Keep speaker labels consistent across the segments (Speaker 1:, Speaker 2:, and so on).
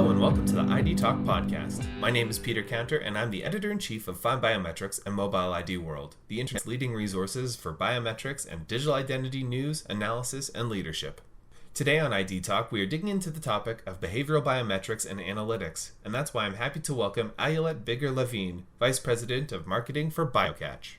Speaker 1: Hello and welcome to the ID Talk podcast. My name is Peter Cantor and I'm the editor-in-chief of FindBiometrics and Mobile ID World, the internet's leading resources for biometrics and digital identity news, analysis, and leadership. Today on ID Talk, we are digging into the topic of behavioral biometrics and analytics, and that's why I'm happy to welcome Ayelet Biger-Levin, Vice President of Marketing for BioCatch.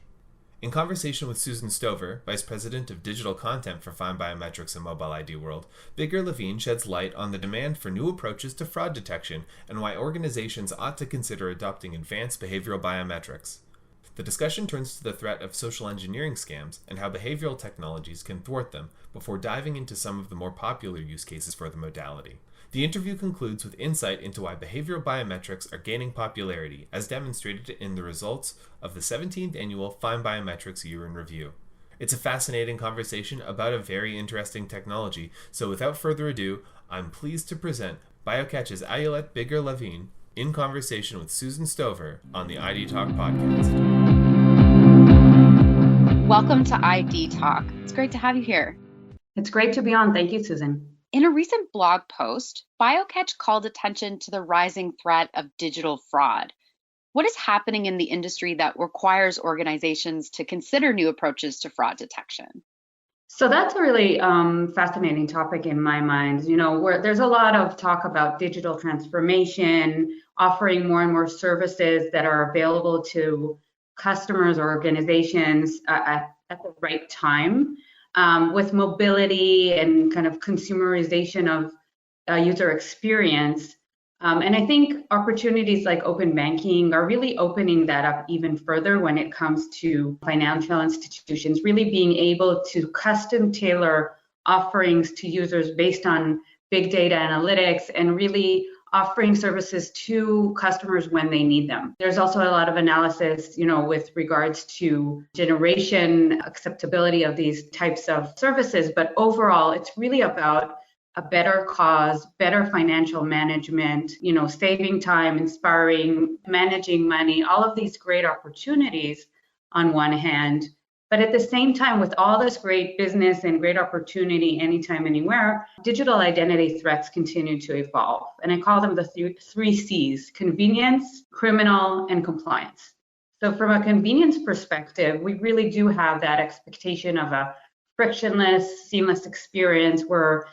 Speaker 1: In conversation with Susan Stover, Vice President of Digital Content for FindBiometrics and Mobile ID World, Biger-Levin sheds light on the demand for new approaches to fraud detection and why organizations ought to consider adopting advanced behavioral biometrics. The discussion turns to the threat of social engineering scams and how behavioral technologies can thwart them before diving into some of the more popular use cases for the modality. The interview concludes with insight into why behavioral biometrics are gaining popularity, as demonstrated in the results of the 17th annual FindBiometrics Year in Review. It's a fascinating conversation about a very interesting technology, so without further ado, I'm pleased to present BioCatch's Ayelet Biger-Levin in conversation with Susan Stover on the ID Talk podcast.
Speaker 2: Welcome to ID Talk. It's great to have you here.
Speaker 3: It's great to be on. Thank you, Susan.
Speaker 2: In a recent blog post, BioCatch called attention to the rising threat of digital fraud. What is happening in the industry that requires organizations to consider new approaches to fraud detection?
Speaker 3: So that's a really fascinating topic in my mind. You know, where there's a lot of talk about digital transformation, offering more and more services that are available to customers or organizations at the right time. With mobility and kind of consumerization of user experience. And I think opportunities like open banking are really opening that up even further when it comes to financial institutions, really being able to custom tailor offerings to users based on big data analytics and really offering services to customers when they need them. There's also a lot of analysis, with regards to generation acceptability of these types of services, but overall, it's really about a better cause, better financial management, saving time, inspiring, managing money, all of these great opportunities on one hand. But at the same time, with all this great business and great opportunity anytime, anywhere, digital identity threats continue to evolve. And I call them the three C's: convenience, criminal, and compliance. So from a convenience perspective, we really do have that expectation of a frictionless, seamless experience where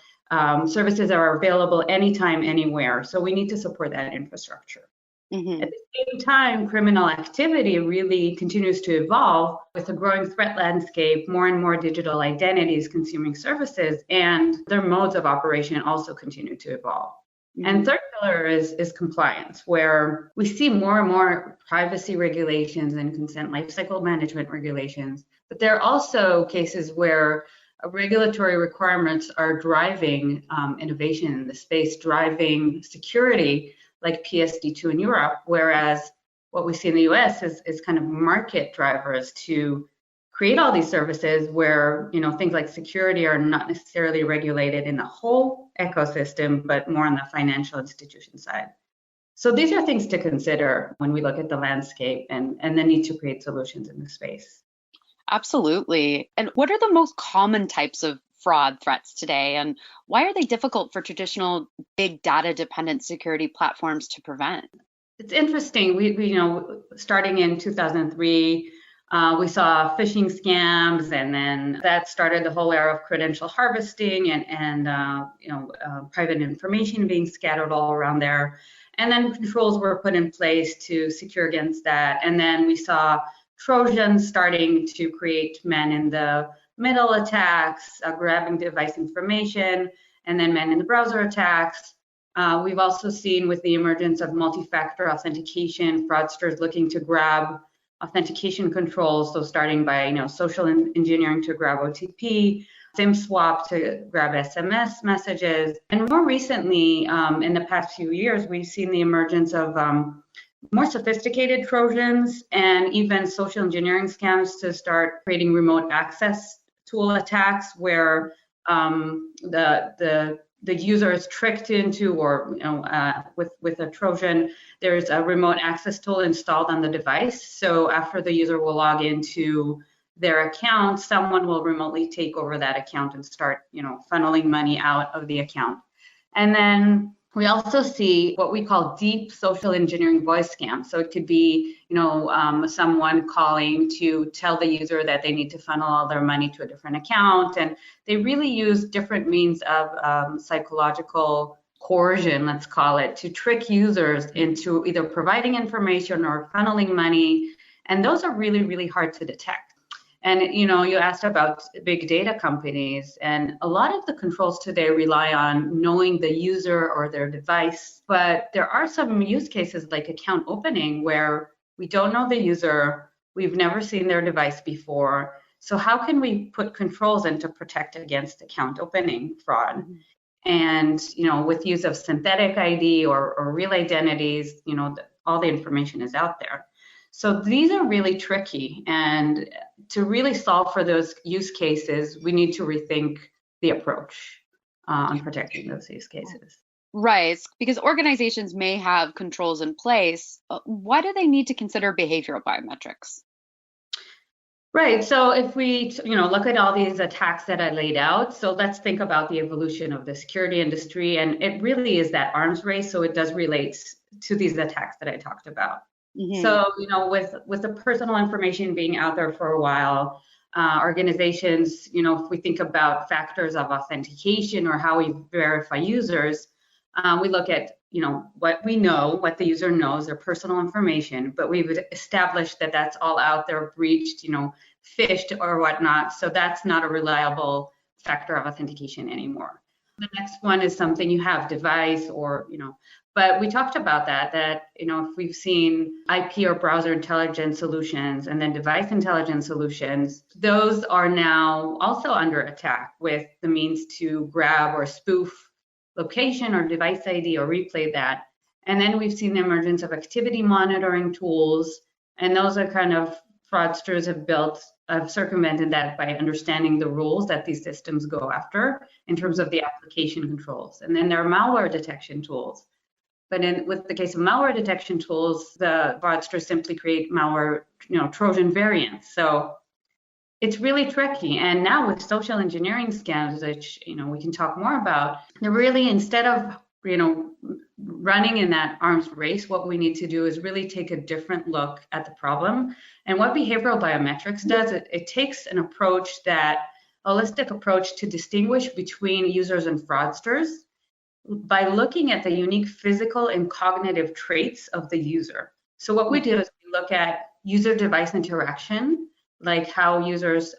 Speaker 3: services are available anytime, anywhere. So we need to support that infrastructure. Mm-hmm. At the same time, criminal activity really continues to evolve with a growing threat landscape, more and more digital identities consuming services, and their modes of operation also continue to evolve. Mm-hmm. And third pillar is compliance, where we see more and more privacy regulations and consent lifecycle management regulations. But there are also cases where regulatory requirements are driving innovation in the space, driving security, like PSD2 in Europe, whereas what we see in the US is kind of market drivers to create all these services where, things like security are not necessarily regulated in the whole ecosystem, but more on the financial institution side. So these are things to consider when we look at the landscape and the need to create solutions in the space.
Speaker 2: Absolutely. And what are the most common types of fraud threats today, and why are they difficult for traditional big data dependent security platforms to prevent?
Speaker 3: It's interesting. We starting in 2003, we saw phishing scams, and then that started the whole era of credential harvesting and private information being scattered all around there. And then controls were put in place to secure against that. And then we saw Trojans starting to create man in the middle attacks, grabbing device information, and then man in the browser attacks. We've also seen with the emergence of multi-factor authentication, fraudsters looking to grab authentication controls. So starting by social engineering to grab OTP, SIM swap to grab SMS messages. And more recently, in the past few years, we've seen the emergence of more sophisticated Trojans and even social engineering scams to start creating remote access tool attacks where the user is tricked into, or with a Trojan, there's a remote access tool installed on the device. So after the user will log into their account, someone will remotely take over that account and start funneling money out of the account. And then We also see what we call deep social engineering voice scams. So it could be, someone calling to tell the user that they need to funnel all their money to a different account. And they really use different means of psychological coercion, let's call it, to trick users into either providing information or funneling money. And those are really, really hard to detect. And, you asked about big data companies, and a lot of the controls today rely on knowing the user or their device. But there are some use cases like account opening where we don't know the user, we've never seen their device before. So how can we put controls in to protect against account opening fraud? And, with use of synthetic ID or real identities, all the information is out there. So these are really tricky, and to really solve for those use cases, we need to rethink the approach on protecting those use cases.
Speaker 2: Right, because organizations may have controls in place. Why do they need to consider behavioral biometrics?
Speaker 3: Right. So if we, look at all these attacks that I laid out, so let's think about the evolution of the security industry, and it really is that arms race. So it does relate to these attacks that I talked about. Mm-hmm. So, with the personal information being out there for a while, organizations, if we think about factors of authentication or how we verify users, we look at, what we know, what the user knows, their personal information, but we've established that that's all out there, breached, phished or whatnot. So that's not a reliable factor of authentication anymore. The next one is something you have device or, but we talked about that, if we've seen IP or browser intelligence solutions and then device intelligence solutions, those are now also under attack with the means to grab or spoof location or device ID or replay that. And then we've seen the emergence of activity monitoring tools, and those are kind of fraudsters have circumvented that by understanding the rules that these systems go after in terms of the application controls. And then there are malware detection tools. But with the case of malware detection tools, the fraudsters simply create malware, Trojan variants. So it's really tricky. And now with social engineering scams, which, we can talk more about, they're really, instead of, running in that arms race, what we need to do is really take a different look at the problem. And what behavioral biometrics does, it takes an approach holistic approach to distinguish between users and fraudsters by looking at the unique physical and cognitive traits of the user. So what we do is we look at user-device interaction, like how users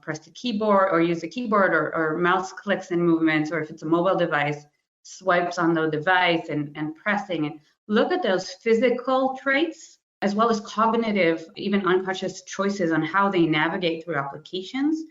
Speaker 3: press the keyboard or use the keyboard or mouse clicks and movements, or if it's a mobile device, swipes on the device and pressing, and look at those physical traits as well as cognitive, even unconscious choices on how they navigate through applications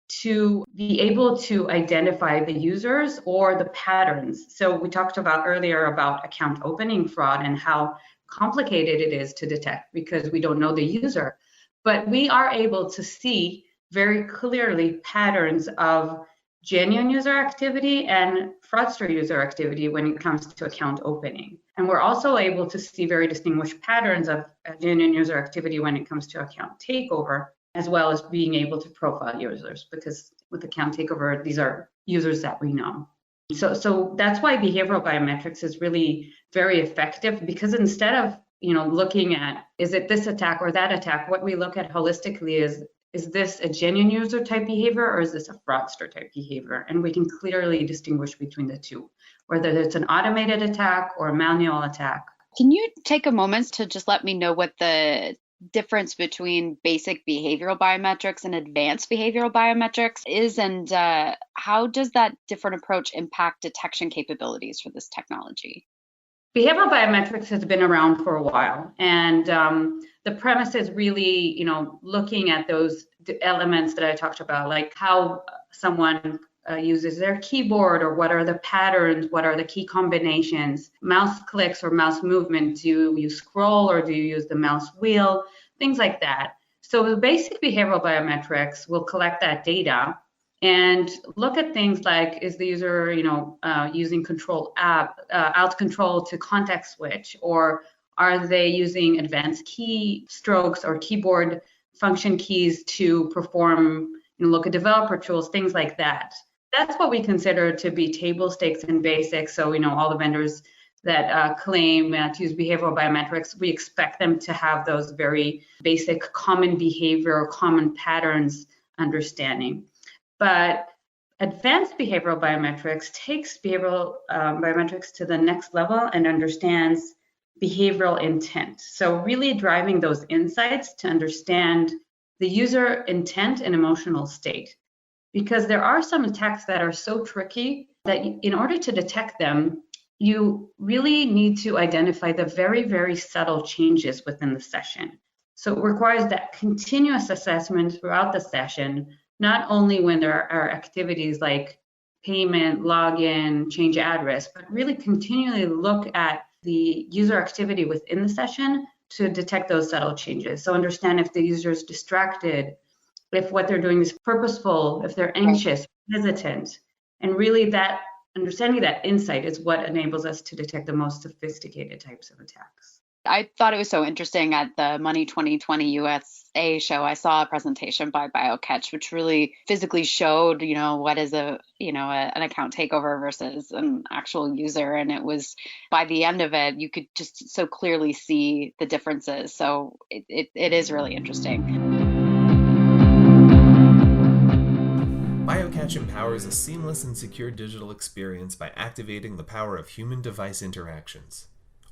Speaker 3: to be able to identify the users or the patterns. So we talked about earlier about account opening fraud and how complicated it is to detect because we don't know the user. But we are able to see very clearly patterns of genuine user activity and fraudster user activity when it comes to account opening. And we're also able to see very distinguished patterns of genuine user activity when it comes to account takeover, as well as being able to profile users, because with account takeover, these are users that we know. So that's why behavioral biometrics is really very effective, because instead of looking at, is it this attack or that attack, what we look at holistically is this a genuine user type behavior or is this a fraudster type behavior? And we can clearly distinguish between the two, whether it's an automated attack or a manual attack.
Speaker 2: Can you take a moment to just let me know what the difference between basic behavioral biometrics and advanced behavioral biometrics is, and how does that different approach impact detection capabilities for this technology?
Speaker 3: Behavioral biometrics has been around for a while, and the premise is really, looking at those elements that I talked about, like how someone uses their keyboard, or what are the patterns, what are the key combinations, mouse clicks or mouse movement, do you scroll or do you use the mouse wheel, things like that. So the basic behavioral biometrics will collect that data and look at things like, is the user, using alt control to context switch, or are they using advanced key strokes or keyboard function keys to perform, look at developer tools, things like that. That's what we consider to be table stakes and basics. So, all the vendors that claim to use behavioral biometrics, we expect them to have those very basic common behavior, common patterns understanding. But advanced behavioral biometrics takes behavioral biometrics to the next level and understands behavioral intent. So really driving those insights to understand the user intent and emotional state. Because there are some attacks that are so tricky that in order to detect them, you really need to identify the very, very subtle changes within the session. So it requires that continuous assessment throughout the session, not only when there are activities like payment, login, change address, but really continually look at the user activity within the session to detect those subtle changes. So understand if the user is distracted, if what they're doing is purposeful, if they're anxious, hesitant, and really that understanding that insight is what enables us to detect the most sophisticated types of attacks.
Speaker 2: I thought it was so interesting at the Money 2020 USA show. I saw a presentation by BioCatch, which really physically showed, what is an account takeover versus an actual user. And it was, by the end of it, you could just so clearly see the differences. So it is really interesting.
Speaker 1: BioCatch empowers a seamless and secure digital experience by activating the power of human-device interactions.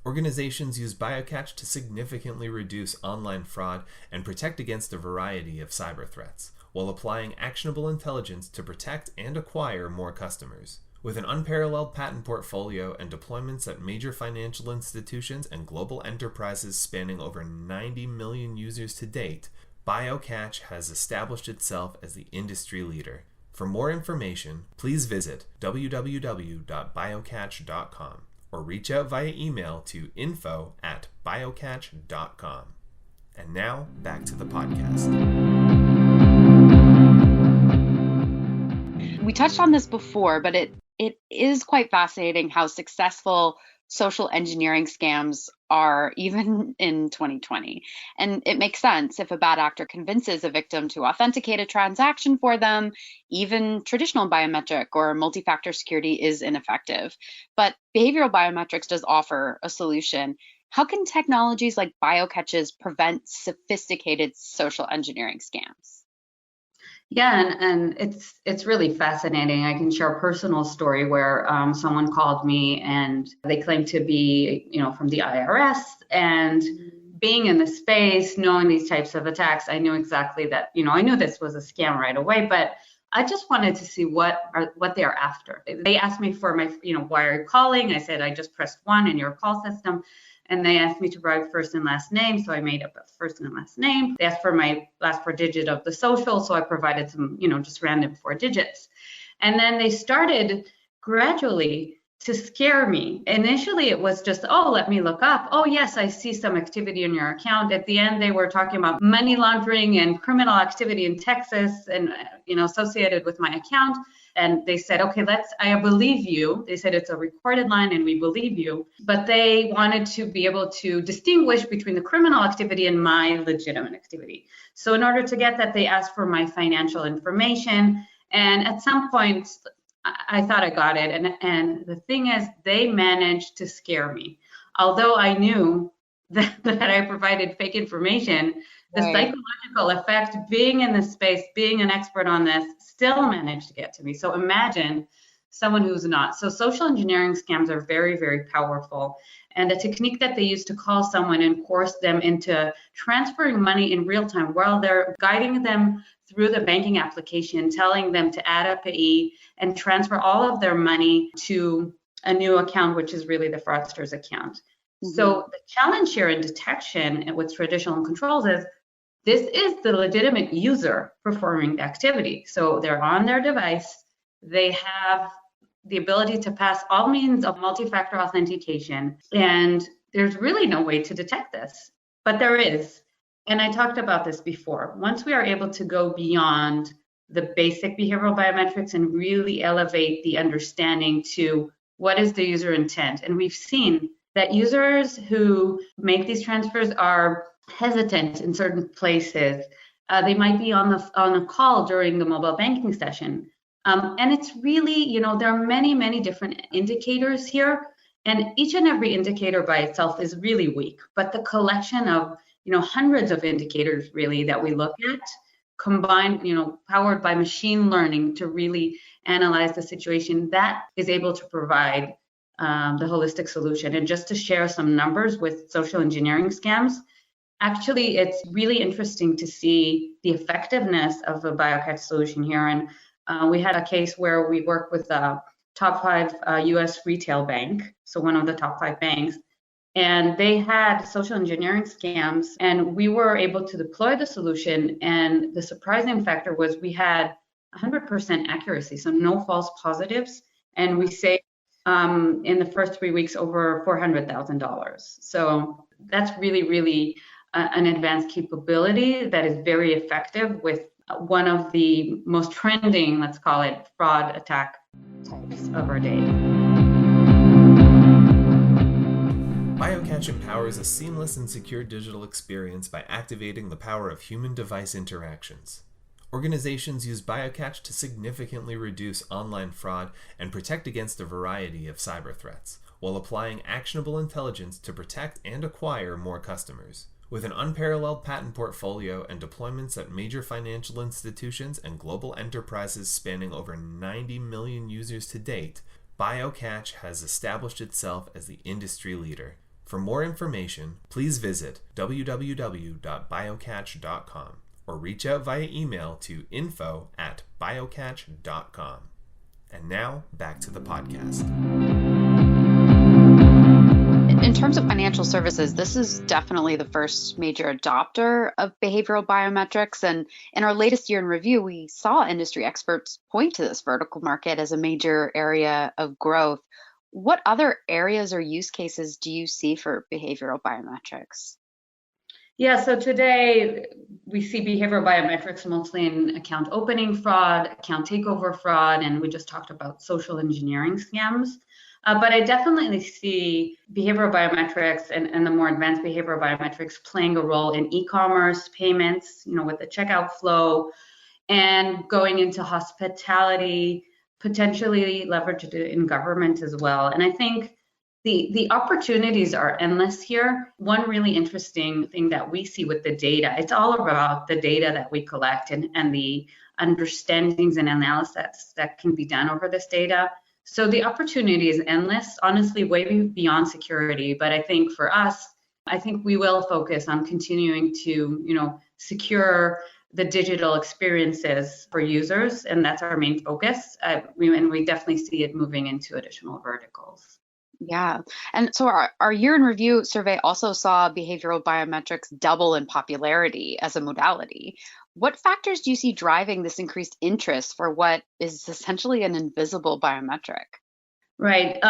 Speaker 1: Organizations use BioCatch to significantly reduce online fraud and protect against a variety of cyber threats, while applying actionable intelligence to protect and acquire more customers. With an unparalleled patent portfolio and deployments at major financial institutions and global enterprises spanning over 90 million users to date, BioCatch has established itself as the industry leader. For more information, please visit www.biocatch.com or reach out via email to info@biocatch.com. And now, back to the podcast.
Speaker 2: We touched on this before, but it is quite fascinating how successful social engineering scams are even in 2020. And it makes sense if a bad actor convinces a victim to authenticate a transaction for them, even traditional biometric or multi-factor security is ineffective. But behavioral biometrics does offer a solution. How can technologies like BioCatch's prevent sophisticated social engineering scams?
Speaker 3: Yeah, and it's really fascinating. I can share a personal story where someone called me and they claimed to be, from the IRS. And being in the space, knowing these types of attacks, I knew exactly that, I knew this was a scam right away, but I just wanted to see what they are after. They asked me for my, why are you calling? I said, I just pressed 1 in your call system. And they asked me to provide first and last name, so I made up a first and last name. They asked for my last 4 digits of the social, so I provided some, just random 4 digits. And then they started gradually to scare me. Initially, it was just, let me look up. Oh, yes, I see some activity in your account. At the end, they were talking about money laundering and criminal activity in Texas and, associated with my account. And they said, okay, I believe you. They said it's a recorded line and we believe you. But they wanted to be able to distinguish between the criminal activity and my legitimate activity. So in order to get that, they asked for my financial information. And at some point, I thought I got it. And the thing is, they managed to scare me. Although I knew that I provided fake information, the psychological effect, being in this space, being an expert on this, still managed to get to me. So imagine someone who's not. So social engineering scams are very, very powerful. And a technique that they use to call someone and coerce them into transferring money in real time while they're guiding them through the banking application, telling them to add a payee and transfer all of their money to a new account, which is really the fraudster's account. Mm-hmm. So the challenge here in detection with traditional controls is this is the legitimate user performing the activity. So they're on their device. They have the ability to pass all means of multi-factor authentication. And there's really no way to detect this, but there is. And I talked about this before. Once we are able to go beyond the basic behavioral biometrics and really elevate the understanding to what is the user intent. And we've seen that users who make these transfers are hesitant in certain places. They might be on a call during the mobile banking session. And it's really, there are many, many different indicators here, and each and every indicator by itself is really weak, but the collection of, hundreds of indicators really that we look at, combined, powered by machine learning to really analyze the situation, that is able to provide the holistic solution. And just to share some numbers with social engineering scams, actually, it's really interesting to see the effectiveness of the BioCatch solution here. And we had a case where we worked with a top 5 US retail bank, so one of the top 5 banks, and they had social engineering scams, and we were able to deploy the solution. And the surprising factor was we had 100% accuracy, so no false positives, and we saved in the first 3 weeks over $400,000. So that's really, really an advanced capability that is very effective with one of the most trending, let's call it, fraud attack types of our day.
Speaker 1: BioCatch empowers a seamless and secure digital experience by activating the power of human-device interactions. Organizations use BioCatch to significantly reduce online fraud and protect against a variety of cyber threats, while applying actionable intelligence to protect and acquire more customers. With an unparalleled patent portfolio and deployments at major financial institutions and global enterprises spanning over 90 million users to date, BioCatch has established itself as the industry leader. For more information, please visit www.biocatch.com or reach out via email to info@biocatch.com. And now, back to the podcast.
Speaker 2: In terms of financial services, this is definitely the first major adopter of behavioral biometrics. And in our latest year in review, we saw industry experts point to this vertical market as a major area of growth. What other areas or use cases do you see for behavioral biometrics?
Speaker 3: Yeah, so today we see behavioral biometrics mostly in account opening fraud, account takeover fraud, and we just talked about social engineering scams. But I definitely see behavioral biometrics and the more advanced behavioral biometrics playing a role in e-commerce, payments, with the checkout flow, and going into hospitality, potentially leveraged in government as well. And I think the opportunities are endless here. One really interesting thing that we see with the data, it's all about the data that we collect and the understandings and analysis that can be done over this data. So the opportunity is endless, honestly, way beyond security. But I think for us, I think we will focus on continuing to, secure the digital experiences for users, and that's our main focus. And we definitely see it moving into additional verticals.
Speaker 2: Yeah. And so our year in review survey also saw behavioral biometrics double in popularity as a modality. What factors do you see driving this increased interest for what is essentially an invisible biometric?
Speaker 3: Right.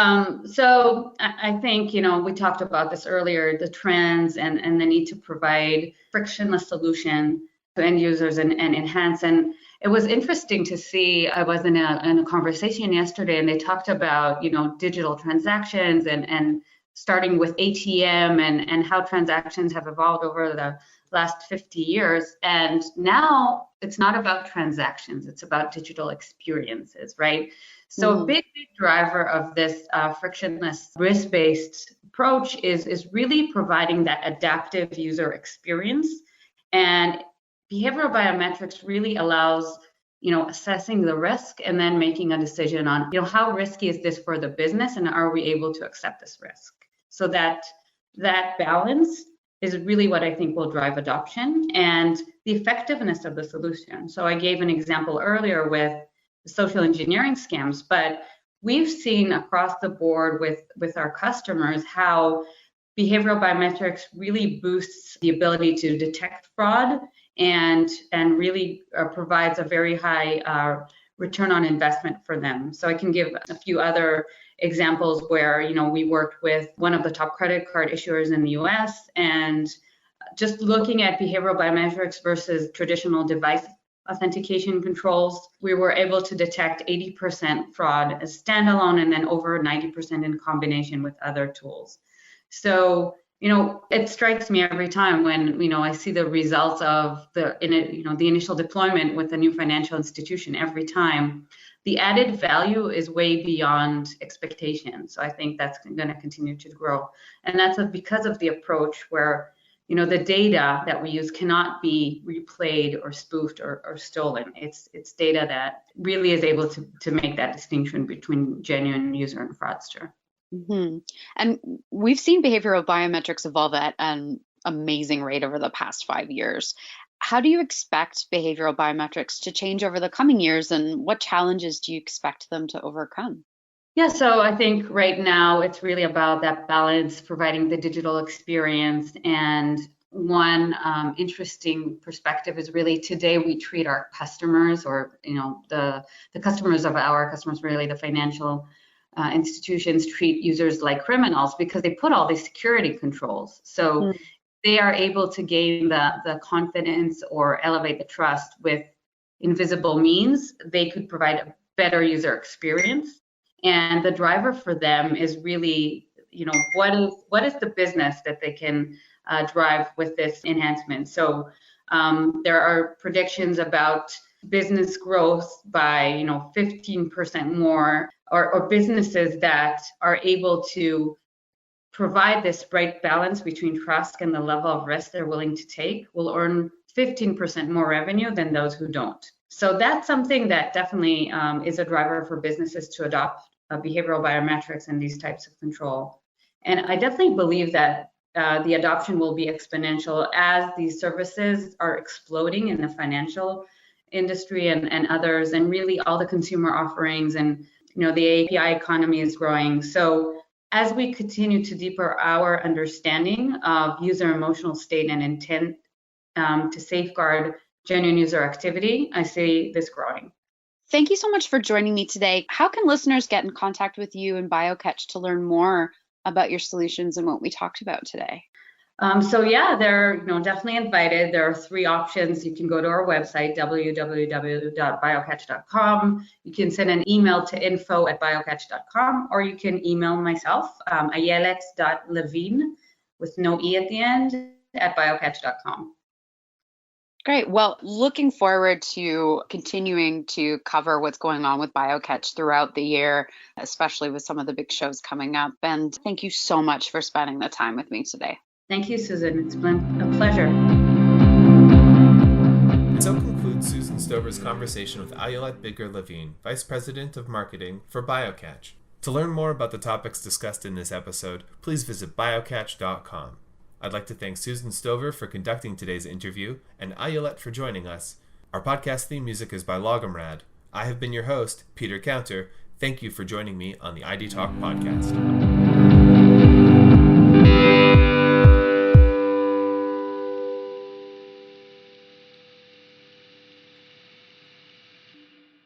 Speaker 3: So I think, we talked about this earlier, the trends and the need to provide frictionless solution to end users and enhance. And it was interesting to see, I was in a conversation yesterday, and they talked about, digital transactions and starting with ATM and how transactions have evolved over the last 50 years. And now it's not about transactions, it's about digital experiences, right? So a big driver of this frictionless risk-based approach is really providing that adaptive user experience. And behavioral biometrics really allows, assessing the risk and then making a decision on, how risky is this for the business and are we able to accept this risk? So that balance is really what I think will drive adoption and the effectiveness of the solution. So I gave an example earlier with the social engineering scams, but we've seen across the board with our customers how behavioral biometrics really boosts the ability to detect fraud and really provides a very high return on investment for them. So I can give a few other examples where, we worked with one of the top credit card issuers in the US, and just looking at behavioral biometrics versus traditional device authentication controls, we were able to detect 80% fraud as standalone and then over 90% in combination with other tools. So It strikes me every time when, I see the results of the initial deployment with a new financial institution. Every time, the added value is way beyond expectations. So I think that's going to continue to grow. And that's because of the approach where, the data that we use cannot be replayed or spoofed or stolen. It's data that really is able to make that distinction between genuine user and fraudster.
Speaker 2: Mm-hmm. And we've seen behavioral biometrics evolve at an amazing rate over the past 5 years. How do you expect behavioral biometrics to change over the coming years, and what challenges do you expect them to overcome?
Speaker 3: Yeah, so I think right now it's really about that balance, providing the digital experience. And one interesting perspective is really today we treat our customers, or the customers of our customers, really the financial institutions, treat users like criminals because they put all these security controls. So they are able to gain the confidence or elevate the trust with invisible means. They could provide a better user experience. And the driver for them is really, what is the business that they can drive with this enhancement? So there are predictions about business growth by 15% more, or businesses that are able to provide this right balance between trust and the level of risk they're willing to take will earn 15% more revenue than those who don't. So that's something that definitely is a driver for businesses to adopt behavioral biometrics and these types of control. And I definitely believe that the adoption will be exponential as these services are exploding in the financial industry and others, and really all the consumer offerings, and the API economy is growing. So as we continue to deepen our understanding of user emotional state and intent to safeguard genuine user activity, I see this growing.
Speaker 2: Thank you so much for joining me today. How can listeners get in contact with you and BioCatch to learn more about your solutions and what we talked about today?
Speaker 3: They're definitely invited. There are 3 options. You can go to our website, www.biocatch.com. You can send an email to info@biocatch.com, or you can email myself, Ayelet.Levin, with no E at the end, at biocatch.com.
Speaker 2: Great. Well, looking forward to continuing to cover what's going on with BioCatch throughout the year, especially with some of the big shows coming up. And thank you so much for spending the time with me today.
Speaker 3: Thank you, Susan. It's been a pleasure.
Speaker 1: And so concludes Susan Stover's conversation with Ayelet Biger-Levin, Vice President of Marketing for BioCatch. To learn more about the topics discussed in this episode, please visit biocatch.com. I'd like to thank Susan Stover for conducting today's interview, and Ayelet for joining us. Our podcast theme music is by Logomrad. I have been your host, Peter Counter. Thank you for joining me on the ID Talk podcast.